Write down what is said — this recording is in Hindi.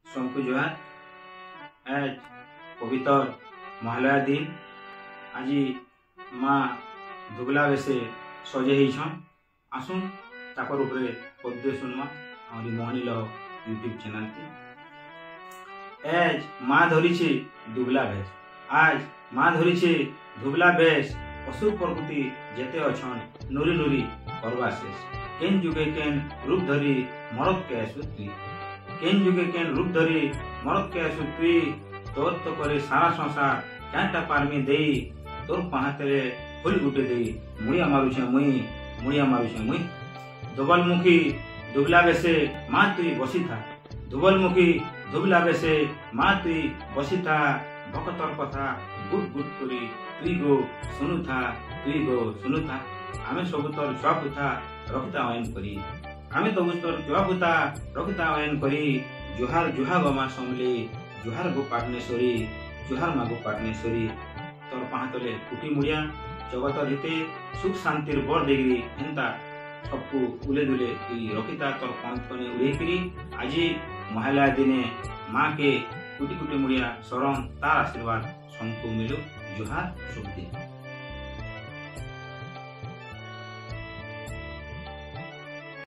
सबको जोहार। आज पवित्र महालया दिन आज माँ दुबला बेसे सजे होइछन। आसुन ताकर उपरे पद्य सुनमा हमारी मोहनील यूट्यूब चैनल की। आज माँ धरी दुबला भेष। आज माँ धरी दुबला भेष। पशु प्रकृति जेते अछन नुरी नुरी करवा शेष। केन जुगे केन रूप धरी मरद के आसु तुई। केन जुगे केन रूप धरी मरद के आसु तुई। तोर तो करे सारा संसार क्या पारमी देई। तोर पहाते फुल गुटे देई। मुड़िया मारुछे मुई मुड़िया मारुछे मुई। धोबलमुखी दुबला बेसे माँ तुई बसी था। धोबलमुखी दुबला बेसे माँ तुई बसी था। भक्तर कथा गुट गुट करी तुई गो सुनु था। तुई गो सुनु था। आमे सब तोर छुआ पुता रखता आयन करी। आमे तो तोर छुआ पुता रखता आयन करी। जुहार जुहा गो माँ समली। जुहार गो पाटनेश्वरी। जुहार माँ गो पाटनेश्वरी। तोर पहातले कुटी मुड़िया जगत हिते सुख शांतिर बर देगी हेन्ता सबको उले दुले रखिता तोर पंथ कने उड़ेकरी। आज महालया दिने माँ के कुटी कुटी मुड़िया शरण तार आशीर्वाद सबको मिलो। जुहार शुभ दिन।